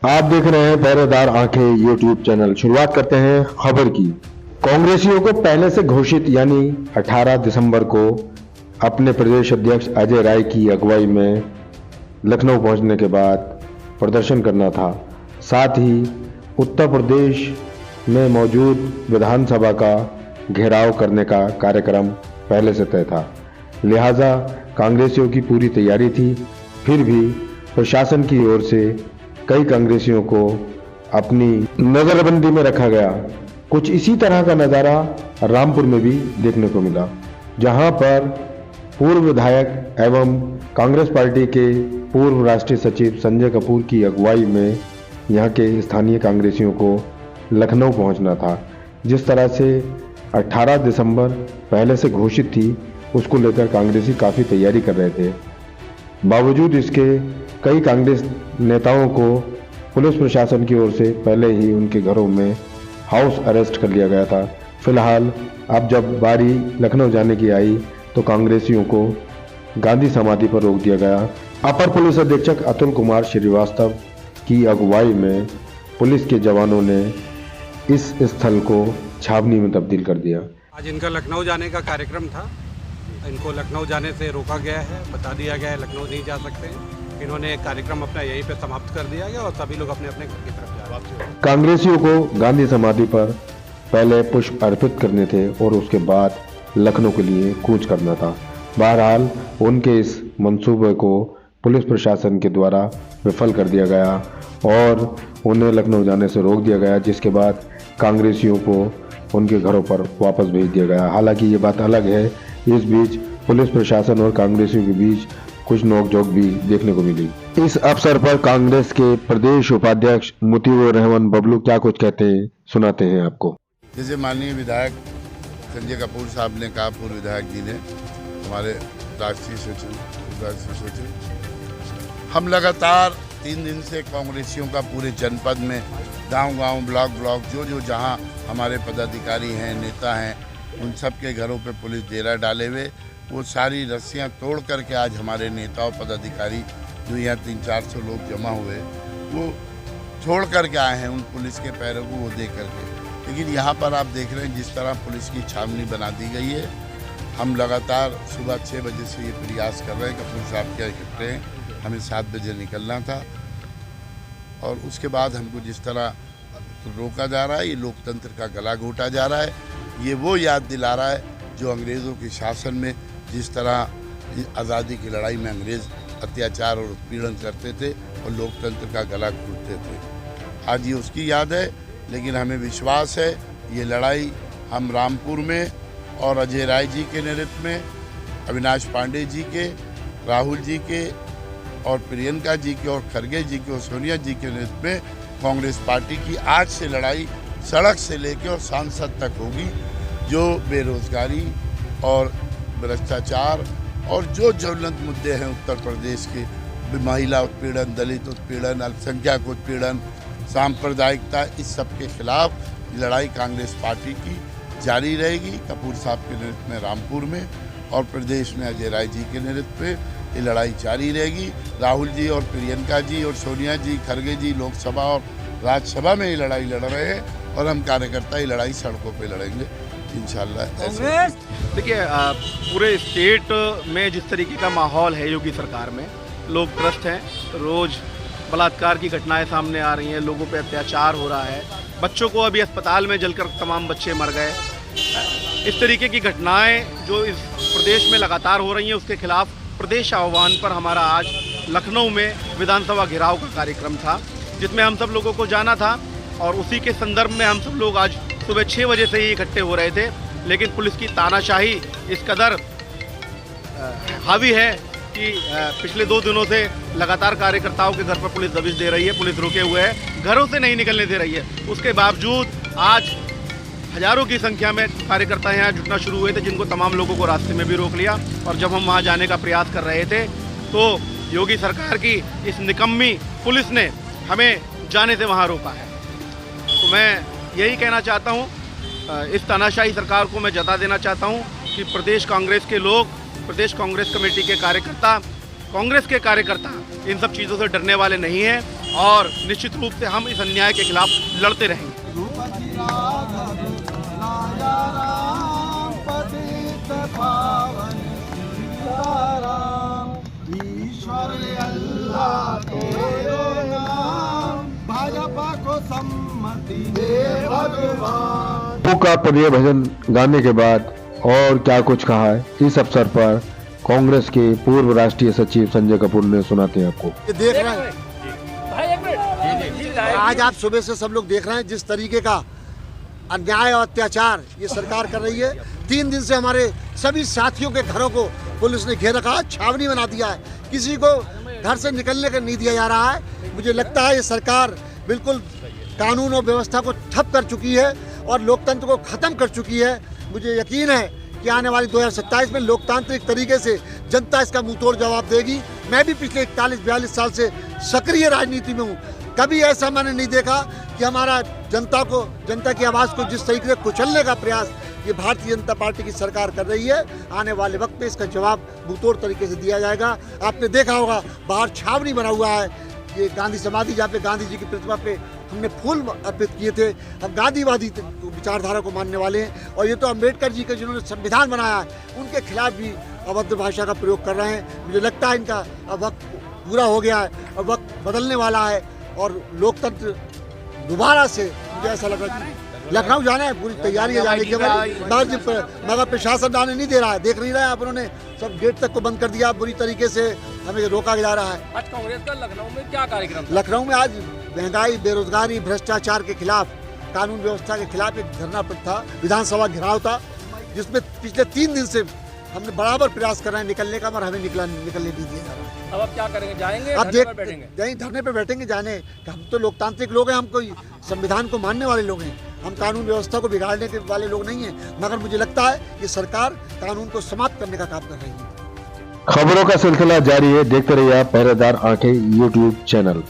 आप देख रहे हैं पहरेदार आंखें यूट्यूब चैनल। शुरुआत करते हैं खबर की। कांग्रेसियों को पहले से घोषित यानी 18 दिसंबर को अपने प्रदेश अध्यक्ष अजय राय की अगुवाई में लखनऊ पहुंचने के बाद प्रदर्शन करना था। साथ ही उत्तर प्रदेश में मौजूद विधानसभा का घेराव करने का कार्यक्रम पहले से तय था, लिहाजा कांग्रेसियों की पूरी तैयारी थी। फिर भी प्रशासन की ओर से कई कांग्रेसियों को अपनी नजरबंदी में रखा गया। कुछ इसी तरह का नज़ारा रामपुर में भी देखने को मिला, जहां पर पूर्व विधायक एवं कांग्रेस पार्टी के पूर्व राष्ट्रीय सचिव संजय कपूर की अगुवाई में यहां के स्थानीय कांग्रेसियों को लखनऊ पहुंचना था। जिस तरह से 18 दिसंबर पहले से घोषित थी, उसको लेकर कांग्रेसी काफ़ी तैयारी कर रहे थे। बावजूद इसके कई कांग्रेस नेताओं को पुलिस प्रशासन की ओर से पहले ही उनके घरों में हाउस अरेस्ट कर लिया गया था। फिलहाल अब जब बारी लखनऊ जाने की आई तो कांग्रेसियों को गांधी समाधि पर रोक दिया गया। अपर पुलिस अधीक्षक अतुल कुमार श्रीवास्तव की अगुवाई में पुलिस के जवानों ने इस स्थल को छावनी में तब्दील कर दिया। आज इनका लखनऊ जाने का कार्यक्रम था। इनको लखनऊ जाने से रोका गया है, बता दिया गया है लखनऊ नहीं जा सकते। इन्होंने कार्यक्रम अपना यहीं पे समाप्त कर दिया गया और सभी लोग अपने अपने घर की तरफ जा रहे हैं। कांग्रेसियों को गांधी समाधि पर पहले पुष्प अर्पित करने थे और उसके बाद लखनऊ के लिए कूच करना था। बहरहाल उनके इस मंसूबे को पुलिस प्रशासन के द्वारा विफल कर दिया गया और उन्हें लखनऊ जाने से रोक दिया गया, जिसके बाद कांग्रेसियों को उनके घरों पर वापस भेज दिया गया। हालांकि ये बात अलग है, इस बीच पुलिस प्रशासन और कांग्रेसियों के बीच कुछ नोकझोंक भी देखने को मिली। इस अवसर पर कांग्रेस के प्रदेश उपाध्यक्ष मुतीउर रहमान बबलू क्या कुछ कहते हैं, सुनाते हैं आपको। जैसे माननीय विधायक संजय कपूर साहब ने कहा, पूर्व विधायक जी ने, हमारे राष्ट्रीय सचिव, हम लगातार 3 दिन से कांग्रेसियों का पूरे जनपद में गांव-गांव, ब्लॉक जो जहां हमारे पदाधिकारी हैं, नेता हैं, उन सब के घरों पे पुलिस डेरा डाले हुए, वो सारी रस्सियां तोड़ करके आज हमारे नेता और पदाधिकारी जो यहाँ 300-400 लोग जमा हुए, वो छोड़ करके आए हैं उन पुलिस के पैरों को वो दे करके। लेकिन यहाँ पर आप देख रहे हैं जिस तरह पुलिस की छावनी बना दी गई है। हम लगातार सुबह 6 बजे से ये प्रयास कर रहे हैं। कपूर साहब क्या कहते हैं, हमें 7 बजे निकलना था और उसके बाद हमको जिस तरह रोका जा रहा है, ये लोकतंत्र का गला घोटा जा रहा है। ये वो याद दिला रहा है जो अंग्रेज़ों के शासन में जिस तरह आज़ादी की लड़ाई में अंग्रेज़ अत्याचार और उत्पीड़न करते थे और लोकतंत्र का गला घोटते थे। आज ये उसकी याद है, लेकिन हमें विश्वास है ये लड़ाई हम रामपुर में और अजय राय जी के नेतृत्व में, अविनाश पांडे जी के, राहुल जी के और प्रियंका जी के और खरगे जी के और सोनिया जी के नेतृत्व में कांग्रेस पार्टी की आज से लड़ाई सड़क से लेकर और सांसद तक होगी। जो बेरोजगारी और भ्रष्टाचार और जो ज्वलंत मुद्दे हैं उत्तर प्रदेश के, महिला उत्पीड़न, दलित उत्पीड़न, अल्पसंख्यक उत्पीड़न, सांप्रदायिकता, इस सब के खिलाफ लड़ाई कांग्रेस पार्टी की जारी रहेगी। कपूर साहब के नेतृत्व में रामपुर में और प्रदेश में अजय राय जी के नेतृत्व में ये लड़ाई जारी रहेगी। राहुल जी और प्रियंका जी और सोनिया जी, खरगे जी लोकसभा और राज्यसभा में ये लड़ाई लड़ रहे हैं और हम कार्यकर्ता ये लड़ाई सड़कों पे लड़ेंगे इंशाल्लाह। देखिए, पूरे स्टेट में जिस तरीके का माहौल है योगी सरकार में, लोग त्रस्त हैं। रोज़ बलात्कार की घटनाएं सामने आ रही हैं, लोगों पे अत्याचार हो रहा है, बच्चों को अभी अस्पताल में जलकर तमाम बच्चे मर गए। इस तरीके की घटनाएं जो इस प्रदेश में लगातार हो रही हैं, उसके खिलाफ प्रदेश आह्वान पर हमारा आज लखनऊ में विधानसभा घेराव का कार्यक्रम था, जिसमें हम सब लोगों को जाना था और उसी के संदर्भ में हम सब लोग आज सुबह 6 बजे से ही इकट्ठे हो रहे थे। लेकिन पुलिस की तानाशाही इस कदर हावी है कि पिछले 2 दिनों से लगातार कार्यकर्ताओं के घर पर पुलिस दबिश दे रही है, पुलिस रुके हुए है, घरों से नहीं निकलने दे रही है। उसके बावजूद आज हजारों की संख्या में कार्यकर्ता यहाँ जुटना शुरू हुए थे, जिनको तमाम लोगों को रास्ते में भी रोक लिया। और जब हम वहाँ जाने का प्रयास कर रहे थे तो योगी सरकार की इस निकम्मी पुलिस ने हमें जाने से वहाँ रोका है। तो मैं यही कहना चाहता हूँ, इस तानाशाही सरकार को मैं जता देना चाहता हूँ कि प्रदेश कांग्रेस के लोग, प्रदेश कांग्रेस कमेटी के कार्यकर्ता, कांग्रेस के कार्यकर्ता इन सब चीज़ों से डरने वाले नहीं हैं। और निश्चित रूप से हम इस अन्याय के खिलाफ लड़ते रहेंगे। भाजपा को सम्मति दे भगवान। प्रभु का प्रिय भजन गाने के बाद और क्या कुछ कहा है इस अवसर पर कांग्रेस के पूर्व राष्ट्रीय सचिव संजय कपूर ने, सुनाते हैं आपको। देख रहे हैं आज आप सुबह से सब लोग देख रहे हैं जिस तरीके का अन्याय और अत्याचार ये सरकार कर रही है। 3 दिन से हमारे सभी साथियों के घरों को पुलिस ने घेर रखा, छावनी बना दिया है, किसी को घर से निकलने का नहीं दिया जा रहा है। मुझे लगता है ये सरकार बिल्कुल कानून और व्यवस्था को ठप कर चुकी है और लोकतंत्र को खत्म कर चुकी है। मुझे यकीन है कि आने वाली 2027 में लोकतांत्रिक तरीके से जनता इसका मुंहतोड़ जवाब देगी। मैं भी पिछले 41-42 साल से सक्रिय राजनीति में हूँ, कभी ऐसा मैंने नहीं देखा कि हमारा जनता की आवाज़ को जिस तरीके से कुचलने का प्रयास ये भारतीय जनता पार्टी की सरकार कर रही है। आने वाले वक्त में इसका जवाब मुंहतोड़ तरीके से दिया जाएगा। आपने देखा होगा बाहर छावनी बना हुआ है, ये गांधी समाधि जहाँ पे गांधी जी की प्रतिमा पे हमने फूल अर्पित किए थे। हम गांधीवादी विचारधारा को मानने वाले हैं और ये तो अम्बेडकर जी के जिन्होंने संविधान बनाया है उनके खिलाफ भी अभद्र भाषा का प्रयोग कर रहे हैं। मुझे लगता है इनका अब वक्त पूरा हो गया है, अब वक्त बदलने वाला है और लोकतंत्र दोबारा से, मुझे ऐसा लग रहा है लखनऊ जाना है, पूरी तैयारी है जाने की, मगर प्रशासन आने नहीं दे रहा है। देख नहीं रहा है आप, उन्होंने सब गेट तक को बंद कर दिया, बुरी तरीके से हमें रोका जा रहा है। आज कांग्रेस का लखनऊ में क्या कार्यक्रम? लखनऊ में आज महंगाई, बेरोजगारी, भ्रष्टाचार के खिलाफ, कानून व्यवस्था के खिलाफ एक धरना था, विधानसभा घेराव था, जिसमें पिछले 3 दिन से हमने बराबर प्रयास कर रहे हैं निकलने का, मगर हमें निकलने नहीं दिया जा रहा। अब आप क्या करेंगे? जाएंगे? अब धरने पर बैठेंगे? नहीं, धरने पे बैठेंगे। जाने हम तो लोकतांत्रिक लोग हैं, हम कोई संविधान को मानने वाले लोग हैं, हम कानून व्यवस्था को बिगाड़ने के वाले लोग नहीं हैं। मगर मुझे लगता है ये सरकार कानून को समाप्त करने का काम कर रही है। खबरों का सिलसिला जारी है, देखते रहिए आप पहरेदार आंखें YouTube चैनल।